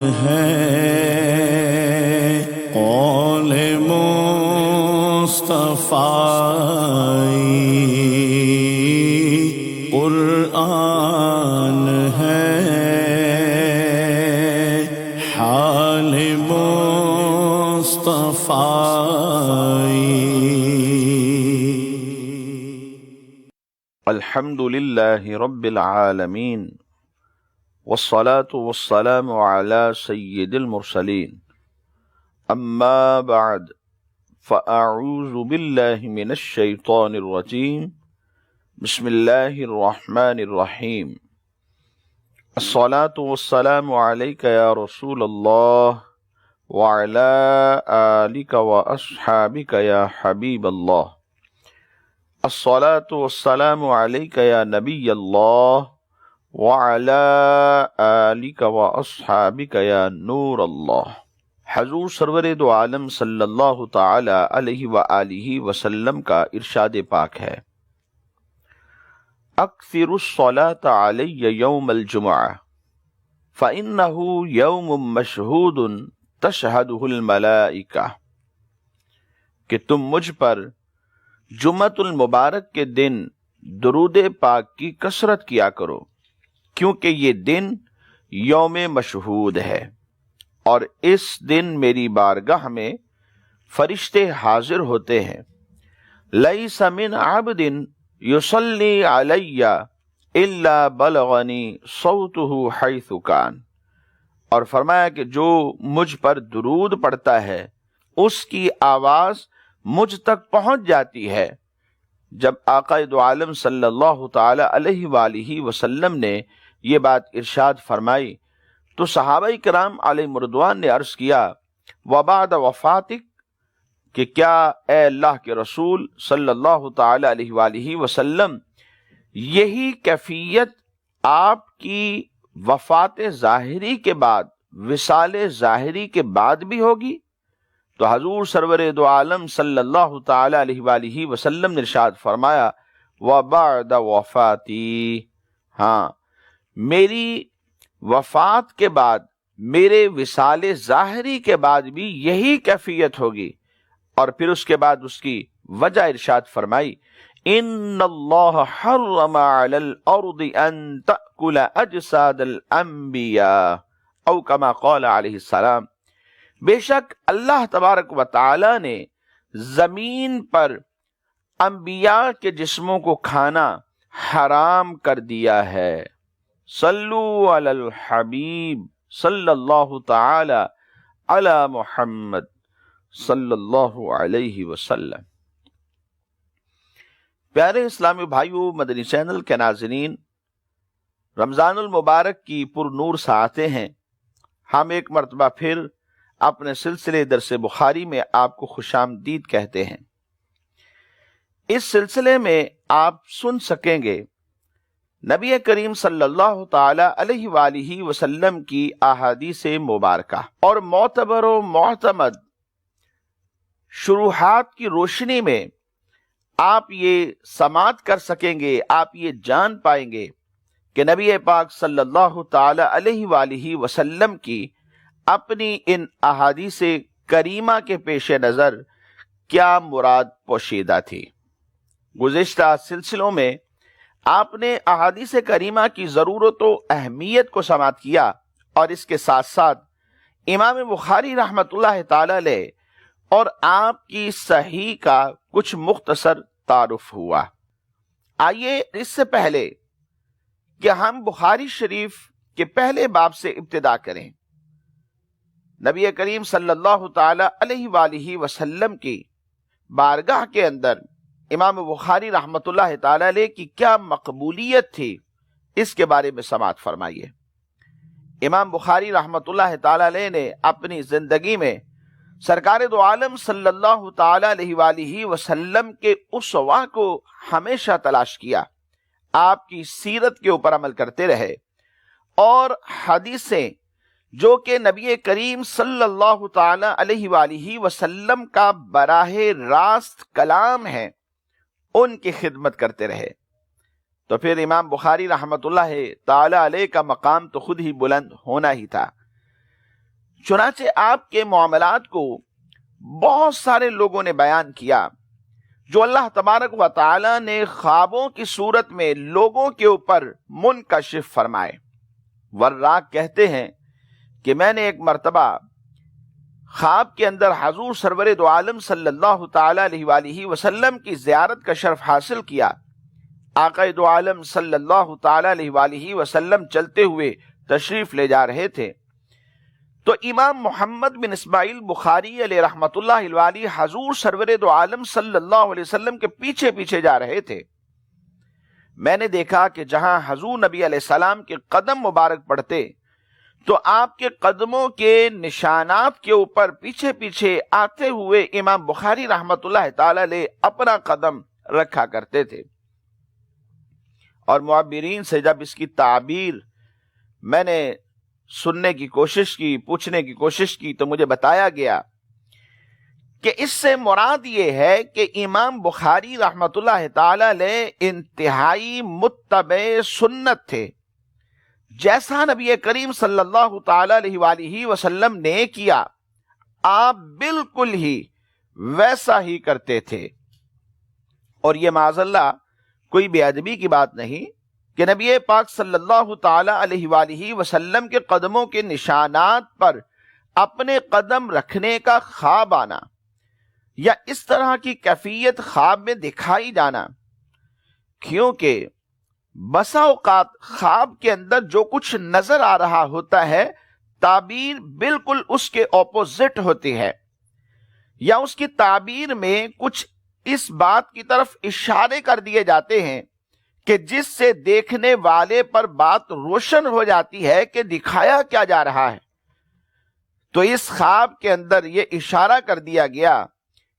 ہے قول مصطفی قرآن ہے حال مصطفی۔ الحمد للہ رب العالمین والصلاة والسلام على سید المرسلین اما بعد فاعوذ باللہ من الشیطان الرجیم بسم اللہ الرحمن الرحیم الصلاة والسلام علیک یا رسول اللہ وعلى آلک واصحابک یا حبیب اللہ الصلاة والسلام علیک یا نبی اللہ وعلى آلک واصحابک یا نور اللہ۔ حضور سرور دو عالم صلی اللہ تعالی علیہ وآلہ وسلم کا ارشاد پاک ہے، اکثر الصلاة علی یوم الجمعہ فإنہ یوم مشہود تشہدہ الملائکہ، کہ تم مجھ پر جمعۃ المبارک کے دن درود پاک کی کثرت کیا کرو، کیونکہ یہ دن یوم مشہود ہے اور اس دن میری بارگاہ میں فرشتے حاضر ہوتے ہیں۔ لیس من عبد یصلی علی الا بلغنی صوتہ حیث کان، اور فرمایا کہ جو مجھ پر درود پڑتا ہے اس کی آواز مجھ تک پہنچ جاتی ہے۔ جب آقا دو عالم صلی اللہ تعالی علیہ وآلہ وسلم نے یہ بات ارشاد فرمائی تو صحابہ کرام علیہم رضوان نے عرض کیا، وبعد وفاتک، کہ کیا اے اللہ کے رسول صلی اللہ تعالی علیہ وآلہ وسلم یہی کیفیت آپ کی وفات ظاہری کے بعد، وصال ظاہری کے بعد بھی ہوگی؟ تو حضور سرور دو عالم صلی اللہ تعالی علیہ وآلہ وسلم نے ارشاد فرمایا، وبعد وفاتی، ہاں میری وفات کے بعد، میرے وصال ظاہری کے بعد بھی یہی کیفیت ہوگی۔ اور پھر اس کے بعد اس کی وجہ ارشاد فرمائی، ان اللہ حرم علی الارض ان تأکل اجساد الانبیاء او کما قال علیہ السلام، بے شک اللہ تبارک و تعالی نے زمین پر انبیاء کے جسموں کو کھانا حرام کر دیا ہے۔ صلو علی الحبیب صلی اللہ تعالی علی محمد صلی اللہ علیہ وسلم۔ پیارے اسلامی بھائیو، مدنی چینل کے ناظرین، رمضان المبارک کی پر نور ساعتیں ہیں۔ ہم ایک مرتبہ پھر اپنے سلسلے درس بخاری میں آپ کو خوش آمدید کہتے ہیں۔ اس سلسلے میں آپ سن سکیں گے نبی کریم صلی اللہ تعالی علیہ وآلہ وسلم کی احادیث مبارکہ اور معتبر و معتمد شروحات کی روشنی میں آپ یہ سماعت کر سکیں گے، آپ یہ جان پائیں گے کہ نبی پاک صلی اللہ تعالی علیہ وآلہ وسلم کی اپنی ان احادیث کریمہ کے پیش نظر کیا مراد پوشیدہ تھی۔ گزشتہ سلسلوں میں آپ نے احادیث کریمہ کی ضرورت و اہمیت کو سماعت کیا اور اس کے ساتھ ساتھ امام بخاری رحمۃ اللہ تعالی علیہ اور آپ کی صحیح کا کچھ مختصر تعارف ہوا۔ آئیے اس سے پہلے کہ ہم بخاری شریف کے پہلے باب سے ابتدا کریں، نبی کریم صلی اللہ تعالی علیہ وآلہ وسلم کی بارگاہ کے اندر امام بخاری رحمۃ اللہ تعالی علیہ کی کیا مقبولیت تھی، اس کے بارے میں سماعت فرمائیے۔ امام بخاری رحمۃ اللہ تعالی علیہ نے اپنی زندگی میں سرکار دو عالم صلی اللہ تعالی علیہ وآلہ وسلم کے اسوہ کو ہمیشہ تلاش کیا، آپ کی سیرت کے اوپر عمل کرتے رہے، اور حدیثیں جو کہ نبی کریم صلی اللہ تعالی علیہ وآلہ وسلم کا براہ راست کلام ہے، ان کی خدمت کرتے رہے۔ تو پھر امام بخاری رحمۃ اللہ تعالی علیہ کا مقام تو خود ہی بلند ہونا ہی تھا۔ چنانچہ آپ کے معاملات کو بہت سارے لوگوں نے بیان کیا جو اللہ تبارک و تعالی نے خوابوں کی صورت میں لوگوں کے اوپر منکشف فرمائے۔ وراق کہتے ہیں کہ میں نے ایک مرتبہ خواب کے اندر حضور سرور دو عالم صلی اللہ تعالی علیہ وآلہ وسلم کی زیارت کا شرف حاصل کیا۔ آقا دو عالم صلی اللہ تعالی علیہ وآلہ وسلم چلتے ہوئے تشریف لے جا رہے تھے تو امام محمد بن اسماعیل بخاری علیہ رحمت اللہ الوالی حضور سرور دو عالم صلی اللہ علیہ وسلم کے پیچھے پیچھے جا رہے تھے۔ میں نے دیکھا کہ جہاں حضور نبی علیہ السلام کے قدم مبارک پڑتے تو آپ کے قدموں کے نشانات کے اوپر پیچھے پیچھے آتے ہوئے امام بخاری رحمت اللہ تعالی علیہ اپنا قدم رکھا کرتے تھے۔ اور معبرین سے جب اس کی تعبیر میں نے سننے کی کوشش کی، پوچھنے کی کوشش کی، تو مجھے بتایا گیا کہ اس سے مراد یہ ہے کہ امام بخاری رحمت اللہ تعالی علیہ انتہائی متبع سنت تھے۔ جیسا نبی کریم صلی اللہ تعالی علیہ وآلہ وسلم نے کیا آپ بالکل ہی ویسا ہی کرتے تھے۔ اور یہ معاذ اللہ کوئی بے ادبی کی بات نہیں کہ نبی پاک صلی اللہ تعالی علیہ وآلہ وسلم کے قدموں کے نشانات پر اپنے قدم رکھنے کا خواب آنا یا اس طرح کی کیفیت خواب میں دکھائی جانا، کیونکہ بسا اوقات خواب کے اندر جو کچھ نظر آ رہا ہوتا ہے تعبیر بالکل اس کے اپوزٹ ہوتی ہے، یا اس کی تعبیر میں کچھ اس بات کی طرف اشارے کر دیے جاتے ہیں کہ جس سے دیکھنے والے پر بات روشن ہو جاتی ہے کہ دکھایا کیا جا رہا ہے۔ تو اس خواب کے اندر یہ اشارہ کر دیا گیا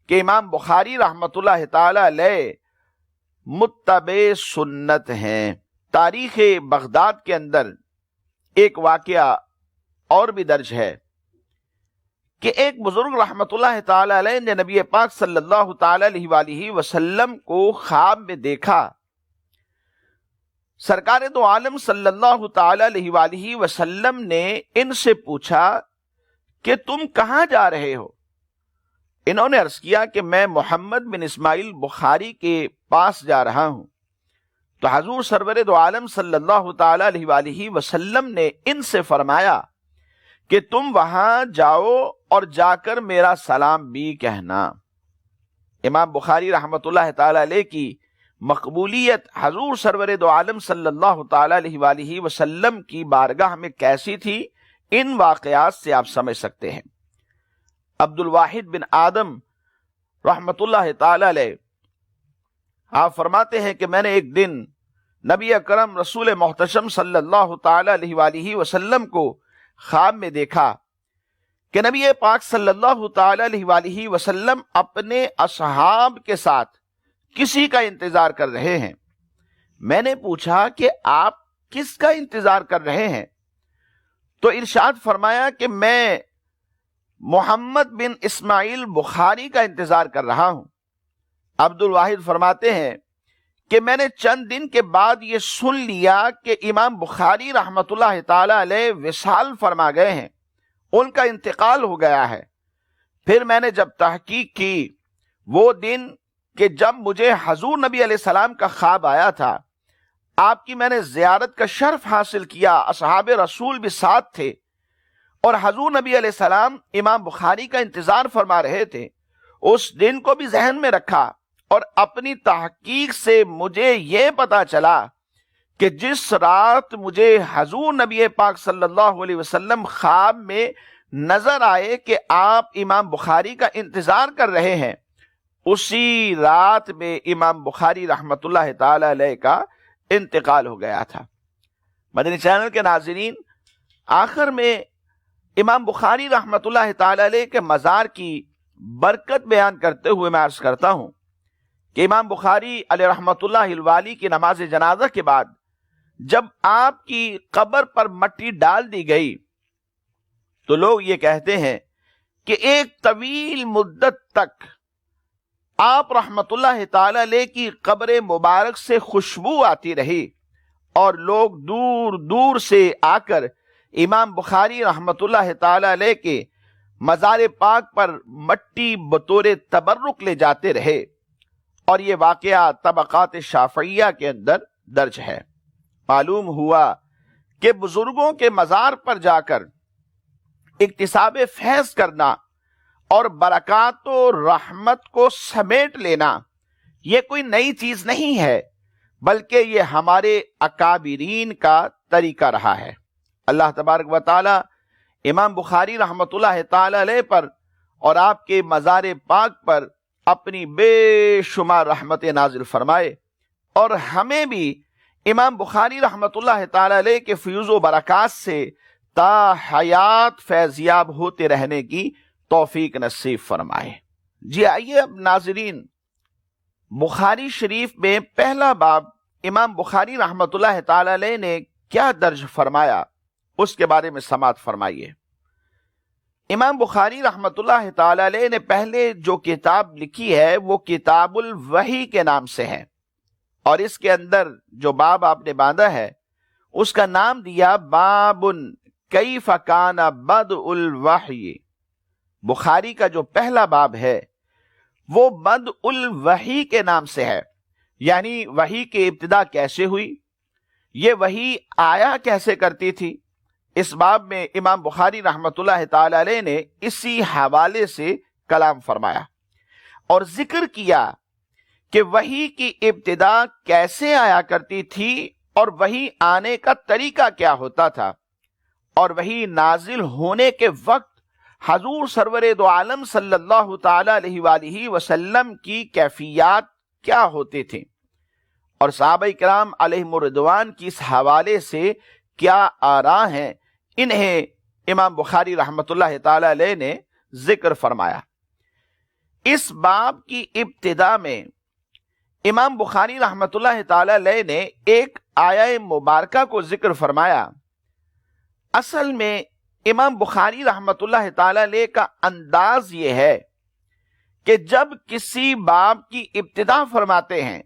کہ امام بخاری رحمت اللہ تعالی علیہ متبع سنت ہیں۔ تاریخ بغداد کے اندر ایک واقعہ اور بھی درج ہے کہ ایک بزرگ رحمت اللہ تعالی علیہ نے نبی پاک صلی اللہ تعالی علیہ وآلہ وسلم کو خواب میں دیکھا۔ سرکار دو عالم صلی اللہ تعالی علیہ وآلہ وسلم نے ان سے پوچھا کہ تم کہاں جا رہے ہو؟ انہوں نے عرض کیا کہ میں محمد بن اسماعیل بخاری کے پاس جا رہا ہوں۔ تو حضور سرور دو عالم صلی اللہ تعالی علیہ وآلہ وسلم نے ان سے فرمایا کہ تم وہاں جاؤ اور جا کر میرا سلام بھی کہنا۔ امام بخاری رحمت اللہ تعالی علیہ کی مقبولیت حضور سرور دو عالم صلی اللہ تعالی علیہ وآلہ وسلم کی بارگاہ میں کیسی تھی، ان واقعات سے آپ سمجھ سکتے ہیں۔ عبد الواحد بن آدم رحمت اللہ تعالی علیہ آپ فرماتے ہیں کہ میں نے ایک دن نبی اکرم رسول محتشم صلی اللہ تعالی علیہ وآلہ وسلم کو خواب میں دیکھا کہ نبی پاک صلی اللہ تعالی علیہ وآلہ وسلم اپنے اصحاب کے ساتھ کسی کا انتظار کر رہے ہیں۔ میں نے پوچھا کہ آپ کس کا انتظار کر رہے ہیں؟ تو ارشاد فرمایا کہ میں محمد بن اسماعیل بخاری کا انتظار کر رہا ہوں۔ عبد الواحد فرماتے ہیں کہ میں نے چند دن کے بعد یہ سن لیا کہ امام بخاری رحمت اللہ تعالی علیہ وصال فرما گئے ہیں، ان کا انتقال ہو گیا ہے۔ پھر میں نے جب تحقیق کی، وہ دن کہ جب مجھے حضور نبی علیہ السلام کا خواب آیا تھا، آپ کی میں نے زیارت کا شرف حاصل کیا، اصحاب رسول بھی ساتھ تھے اور حضور نبی علیہ السلام امام بخاری کا انتظار فرما رہے تھے، اس دن کو بھی ذہن میں رکھا اور اپنی تحقیق سے مجھے یہ پتا چلا کہ جس رات مجھے حضور نبی پاک صلی اللہ علیہ وسلم خواب میں نظر آئے کہ آپ امام بخاری کا انتظار کر رہے ہیں، اسی رات میں امام بخاری رحمت اللہ تعالی علیہ کا انتقال ہو گیا تھا۔ مدنی چینل کے ناظرین، آخر میں امام بخاری رحمت اللہ تعالی علیہ کے مزار کی برکت بیان کرتے ہوئے میں عرض کرتا ہوں کہ امام بخاری علیہ رحمت اللہ الوالی کی نماز جنازہ کے بعد جب آپ کی قبر پر مٹی ڈال دی گئی تو لوگ یہ کہتے ہیں کہ ایک طویل مدت تک آپ رحمت اللہ تعالی علیہ کی قبر مبارک سے خوشبو آتی رہی اور لوگ دور دور سے آ کر امام بخاری رحمۃ اللہ تعالی علیہ کے مزار پاک پر مٹی بطور تبرک لے جاتے رہے، اور یہ واقعہ طبقات شافعیہ کے اندر درج ہے۔ معلوم ہوا کہ بزرگوں کے مزار پر جا کر اکتساب فیض کرنا اور برکات و رحمت کو سمیٹ لینا یہ کوئی نئی چیز نہیں ہے، بلکہ یہ ہمارے اکابرین کا طریقہ رہا ہے۔ اللہ تبارک و تعالی امام بخاری رحمۃ اللہ تعالی علیہ پر اور آپ کے مزار پاک پر اپنی بے شمار رحمت نازل فرمائے، اور ہمیں بھی امام بخاری رحمۃ اللہ تعالی علیہ کے فیوز و برکات سے تا حیات فیضیاب ہوتے رہنے کی توفیق نصیب فرمائے۔ جی آئیے اب ناظرین، بخاری شریف میں پہلا باب امام بخاری رحمۃ اللہ تعالی علیہ نے کیا درج فرمایا اس کے بارے میں سماعت فرمائیے۔ امام بخاری رحمۃ اللہ تعالی علیہ نے پہلے جو کتاب لکھی ہے وہ کتاب الوحی کے نام سے ہے، اور اس کے اندر جو باب آپ نے باندھا ہے اس کا نام دیا باب کیف کان بدء الوحی۔ بخاری کا جو پہلا باب ہے وہ بدء الوحی کے نام سے ہے، یعنی وحی کی ابتدا کیسے ہوئی، یہ وحی آیا کیسے کرتی تھی۔ اس باب میں امام بخاری رحمۃ اللہ تعالی علیہ نے اسی حوالے سے کلام فرمایا اور ذکر کیا کہ وحی کی ابتدا کیسے آیا کرتی تھی، اور وحی آنے کا طریقہ کیا ہوتا تھا، اور وحی نازل ہونے کے وقت حضور سرور دو عالم صلی اللہ تعالی علیہ وآلہ وسلم کی کیفیات کیا ہوتے تھے، اور صحابہ کرام علیہم الرضوان کی اس حوالے سے کیا آراء ہیں، انہیں امام بخاری رحمۃ اللہ تعالی علیہ نے ذکر فرمایا۔ اس باب کی ابتدا میں امام بخاری رحمۃ اللہ تعالی علیہ نے ایک آیہ مبارکہ کو ذکر فرمایا۔ اصل میں امام بخاری رحمۃ اللہ تعالی علیہ کا انداز یہ ہے کہ جب کسی باب کی ابتدا فرماتے ہیں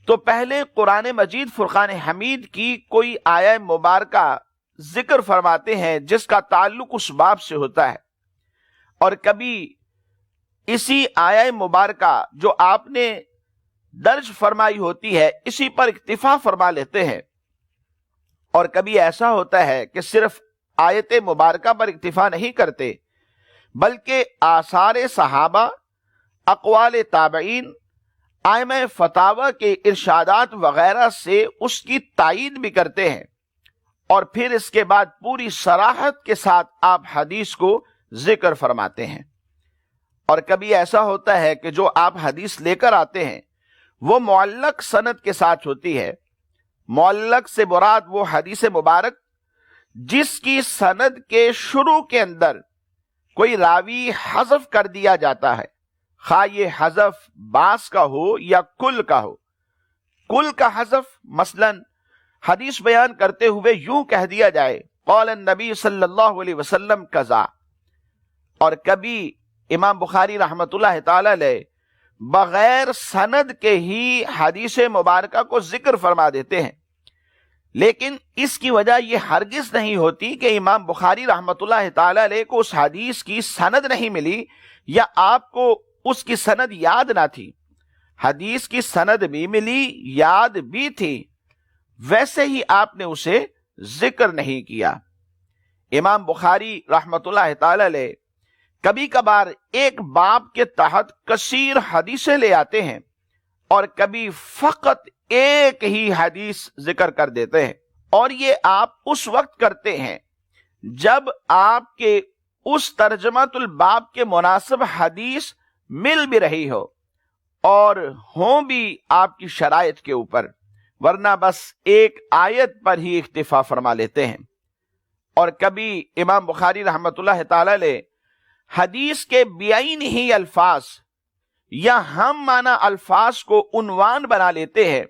تو پہلے قرآن مجید فرقان حمید کی کوئی آیہ مبارکہ ذکر فرماتے ہیں جس کا تعلق اس باب سے ہوتا ہے، اور کبھی اسی آیہ مبارکہ جو آپ نے درج فرمائی ہوتی ہے اسی پر اکتفا فرما لیتے ہیں، اور کبھی ایسا ہوتا ہے کہ صرف آیت مبارکہ پر اکتفا نہیں کرتے بلکہ آثار صحابہ، اقوال تابعین، ائمہ فتاوی کے ارشادات وغیرہ سے اس کی تائید بھی کرتے ہیں، اور پھر اس کے بعد پوری صراحت کے ساتھ آپ حدیث کو ذکر فرماتے ہیں۔ اور کبھی ایسا ہوتا ہے کہ جو آپ حدیث لے کر آتے ہیں وہ معلق سند کے ساتھ ہوتی ہے۔ معلق سے مراد وہ حدیث مبارک جس کی سند کے شروع کے اندر کوئی راوی حذف کر دیا جاتا ہے، خواہ یہ حذف بعض کا ہو یا کل کا ہو۔ کل کا حذف مثلا حدیث بیان کرتے ہوئے یوں کہہ دیا جائے قال النبی صلی اللہ علیہ وسلم کذا، اور کبھی امام بخاری رحمۃ اللہ تعالی علیہ بغیر سند کے ہی حدیث مبارکہ کو ذکر فرما دیتے ہیں، لیکن اس کی وجہ یہ ہرگز نہیں ہوتی کہ امام بخاری رحمۃ اللہ تعالی علیہ کو اس حدیث کی سند نہیں ملی یا آپ کو اس کی سند یاد نہ تھی۔ حدیث کی سند بھی ملی، یاد بھی تھی، ویسے ہی آپ نے اسے ذکر نہیں کیا۔ امام بخاری رحمۃ اللہ تعالی علیہ کبھی کبھار ایک باب کے تحت کثیر حدیثیں لے آتے ہیں اور کبھی فقط ایک ہی حدیث ذکر کر دیتے ہیں، اور یہ آپ اس وقت کرتے ہیں جب آپ کے اس ترجمۃ الباب کے مناسب حدیث مل بھی رہی ہو اور ہوں بھی آپ کی شرائط کے اوپر، ورنہ بس ایک آیت پر ہی اکتفا فرما لیتے ہیں۔ اور کبھی امام بخاری رحمۃ اللہ تعالی علیہ حدیث کے بعین ہی الفاظ یا ہم معنی الفاظ کو عنوان بنا لیتے ہیں،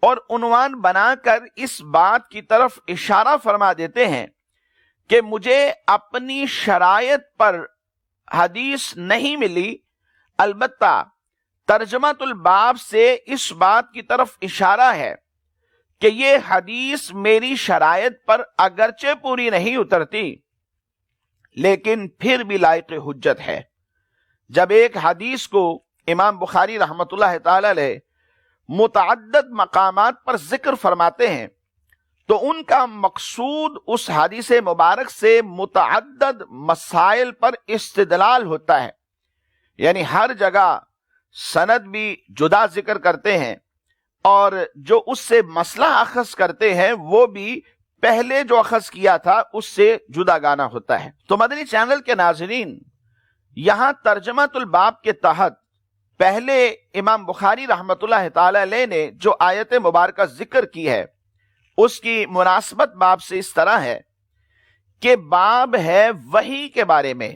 اور عنوان بنا کر اس بات کی طرف اشارہ فرما دیتے ہیں کہ مجھے اپنی شرائط پر حدیث نہیں ملی، البتہ ترجمۃ الباب سے اس بات کی طرف اشارہ ہے کہ یہ حدیث میری شرائط پر اگرچہ پوری نہیں اترتی لیکن پھر بھی لائق حجت ہے۔ جب ایک حدیث کو امام بخاری رحمۃ اللہ تعالی علیہ متعدد مقامات پر ذکر فرماتے ہیں تو ان کا مقصود اس حدیث مبارک سے متعدد مسائل پر استدلال ہوتا ہے، یعنی ہر جگہ سند بھی جدا ذکر کرتے ہیں اور جو اس سے مسئلہ اخذ کرتے ہیں وہ بھی پہلے جو اخذ کیا تھا اس سے جدا گانا ہوتا ہے۔ تو مدنی چینل کے ناظرین، یہاں ترجمۃ الباب کے تحت پہلے امام بخاری رحمۃ اللہ تعالی علیہ نے جو آیت مبارکہ ذکر کی ہے اس کی مناسبت باب سے اس طرح ہے کہ باب ہے وحی کے بارے میں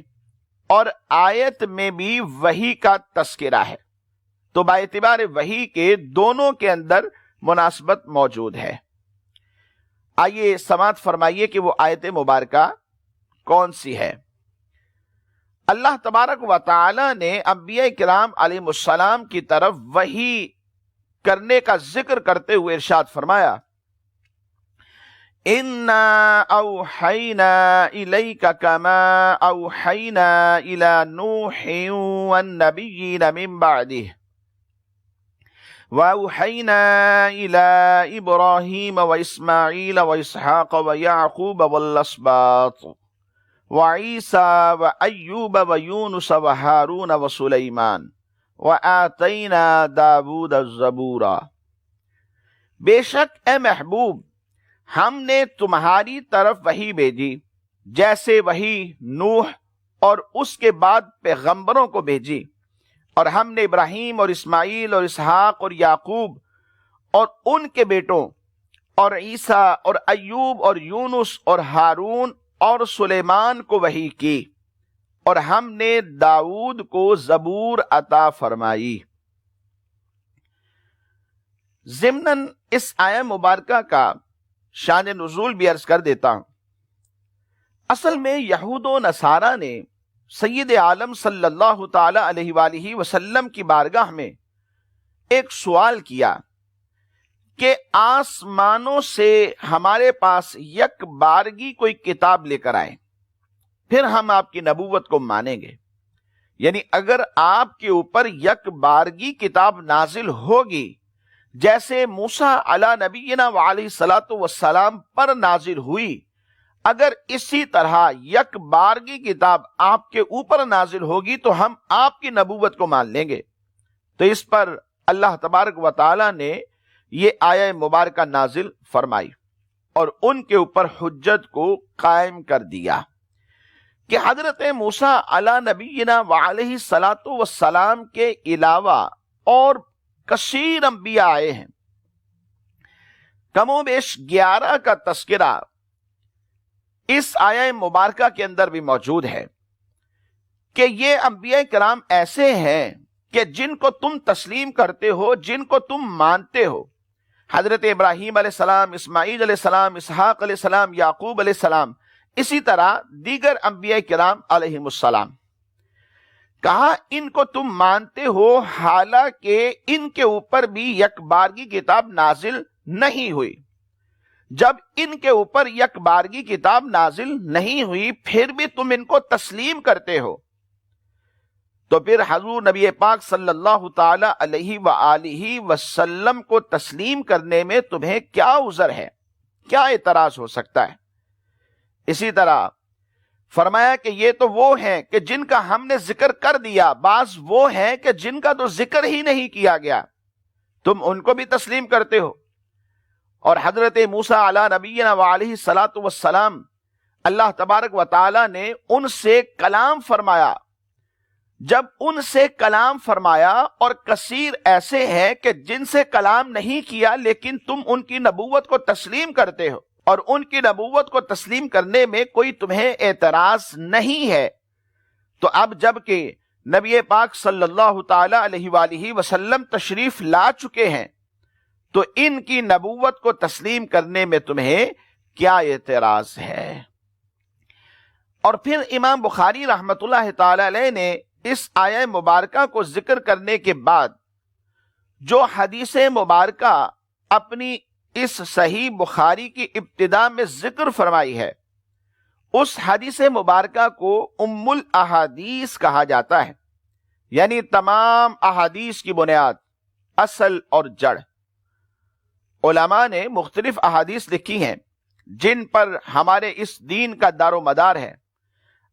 اور آیت میں بھی وحی کا تذکرہ ہے، تو باعتبار وحی کے دونوں کے اندر مناسبت موجود ہے۔ آئیے سماعت فرمائیے کہ وہ آیت مبارکہ کون سی ہے۔ اللہ تبارک و تعالی نے انبیاء کرام علیہ السلام کی طرف وحی کرنے کا ذکر کرتے ہوئے ارشاد فرمایا، اِنَّا أَوْحَيْنَا إِلَيْكَ كَمَا أَوْحَيْنَا إِلَى نُوحٍ وَالنَّبِيِّينَ مِن بَعْدِهِ وَأَوْحَيْنَا إِلَى إِبْرَاهِيمَ وَإِسْمَاعِيلَ وَإِسْحَاقَ وَيَعْقُوبَ وَالْأَسْبَاطِ وَعِيسَى وَأَيُّوبَ وَيُونُسَ وَهَارُونَ وَسُلَيْمَانَ وَآتَيْنَا دَاوُودَ الزَّبُورَ۔ بے شک اے محبوب، ہم نے تمہاری طرف وحی بھیجی جیسے وحی نوح اور اس کے بعد پیغمبروں کو بھیجی، اور ہم نے ابراہیم اور اسماعیل اور اسحاق اور یعقوب اور ان کے بیٹوں اور عیسیٰ اور ایوب اور یونس اور ہارون اور سلیمان کو وحی کی، اور ہم نے داؤد کو زبور عطا فرمائی۔ ضمناً اس آیہ مبارکہ کا شان نزول بھی عرض کر دیتا ہوں۔ اصل میں یہود و نصارہ نے سید عالم صلی اللہ تعالی علیہ وآلہ وسلم کی بارگاہ میں ایک سوال کیا کہ آسمانوں سے ہمارے پاس یک بارگی کوئی کتاب لے کر آئے، پھر ہم آپ کی نبوت کو مانیں گے۔ یعنی اگر آپ کے اوپر یک بارگی کتاب نازل ہوگی جیسے موسیٰ علی نبینا وعلیہ الصلاۃ والسلام پر نازل ہوئی، اگر اسی طرح یک بارگی کتاب آپ کے اوپر نازل ہوگی تو ہم آپ کی نبوت کو مان لیں گے۔ تو اس پر اللہ تبارک و تعالی نے یہ آیہ مبارکہ نازل فرمائی اور ان کے اوپر حجت کو قائم کر دیا کہ حضرت موسیٰ علی نبینا وعلیہ الصلاۃ والسلام کے علاوہ اور کثیر انبیاء آئے ہیں۔ کم و بیش 11 کا تذکرہ اس آیہ مبارکہ کے اندر بھی موجود ہے کہ یہ انبیاء کرام ایسے ہیں کہ جن کو تم تسلیم کرتے ہو، جن کو تم مانتے ہو۔ حضرت ابراہیم علیہ السلام، اسماعیل علیہ السلام، اسحاق علیہ السلام، یعقوب علیہ السلام، اسی طرح دیگر انبیاء کرام علیہم السلام۔ کہا ان کو تم مانتے ہو حالانکہ ان کے اوپر بھی یک بارگی کتاب نازل نہیں ہوئی۔ جب ان کے اوپر یک بارگی کتاب نازل نہیں ہوئی پھر بھی تم ان کو تسلیم کرتے ہو، تو پھر حضور نبی پاک صلی اللہ تعالی علیہ وآلہ وسلم کو تسلیم کرنے میں تمہیں کیا عذر ہے، کیا اعتراض ہو سکتا ہے؟ اسی طرح فرمایا کہ یہ تو وہ ہیں کہ جن کا ہم نے ذکر کر دیا، بعض وہ ہیں کہ جن کا تو ذکر ہی نہیں کیا گیا، تم ان کو بھی تسلیم کرتے ہو۔ اور حضرت موسیٰ علی نبینا وعلیہ الصلاۃ والسلام، اللہ تبارک و تعالی نے ان سے کلام فرمایا۔ جب ان سے کلام فرمایا اور کثیر ایسے ہیں کہ جن سے کلام نہیں کیا لیکن تم ان کی نبوت کو تسلیم کرتے ہو، اور ان کی نبوت کو تسلیم کرنے میں کوئی تمہیں اعتراض نہیں ہے، تو اب جب کہ نبی پاک صلی اللہ تعالی علیہ وآلہ وسلم تشریف لا چکے ہیں تو ان کی نبوت کو تسلیم کرنے میں تمہیں کیا اعتراض ہے؟ اور پھر امام بخاری رحمۃ اللہ تعالی علیہ نے اس آیہ مبارکہ کو ذکر کرنے کے بعد جو حدیث مبارکہ اپنی اس صحیح بخاری کی ابتدا میں ذکر فرمائی ہے اس حدیث مبارکہ کو ام الاحادیث کہا جاتا ہے، یعنی تمام احادیث کی بنیاد، اصل اور جڑ۔ علماء نے مختلف احادیث لکھی ہیں جن پر ہمارے اس دین کا دار و مدار ہے۔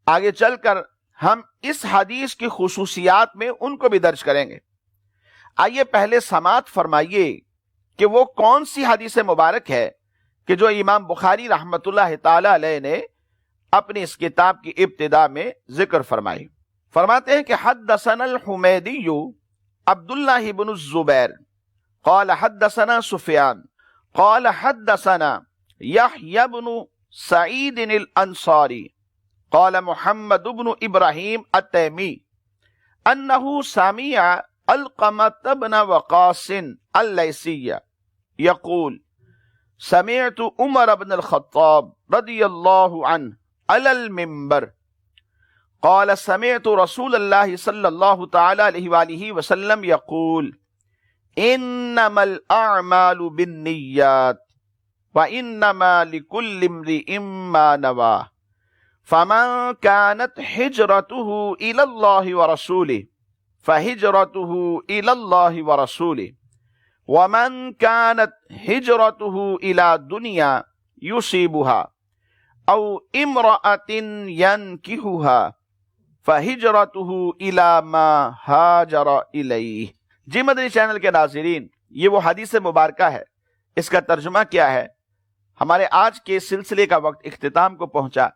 آگے چل کر ہم اس حدیث کی خصوصیات میں ان کو بھی درج کریں گے۔ آئیے پہلے سماعت فرمائیے کہ وہ کون سی حدیث مبارک ہے کہ جو امام بخاری رحمت اللہ تعالی علیہ نے اپنی اس کتاب کی ابتدا میں ذکر فرمائی۔ فرماتے ہیں کہ حدثنا الحمیدی عبداللہ بن الزبیر قال حدثنا سفیان قال حدثنا یحیی بن سعید الانصاری قال محمد بن ابراہیم التیمی انہ سمع علقمۃ بن وقاص اللیثی یقول سمعت عمر بن الخطاب رضی اللہ عنہ علی المنبر قال سمعت رسول اللہ صلی اللہ تعالی علیہ وآلہ وسلم یقول انما الاعمال بالنیات وانما لکل امرئ ما نوى فمن كانت هجرته الى الله ورسوله فهجرته الى الله ورسوله ومن كانت هجرته الى دنيا يصيبها او امرأة ينكحها فهجرته الى ما هاجر اليه۔ جی مدنی چینل کے ناظرین، یہ وہ حدیث مبارکہ ہے، اس کا ترجمہ کیا ہے؟ ہمارے آج کے سلسلے کا وقت اختتام کو پہنچا۔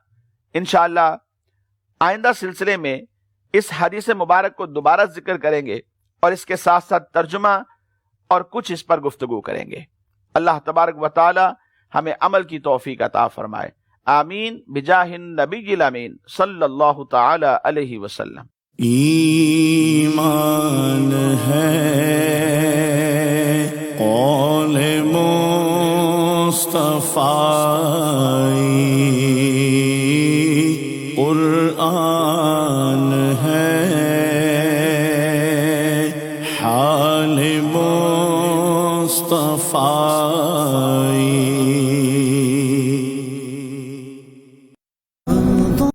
انشاءاللہ آئندہ سلسلے میں اس حدیث مبارک کو دوبارہ ذکر کریں گے اور اس کے ساتھ ساتھ ترجمہ اور کچھ اس پر گفتگو کریں گے۔ اللہ تبارک و تعالی ہمیں عمل کی توفیق عطا فرمائے، آمین بجاہ النبی الامین صلی اللہ تعالی علیہ وسلم۔ ایمان ہے قول مصطفی، قرآن ہے حال مصطفی،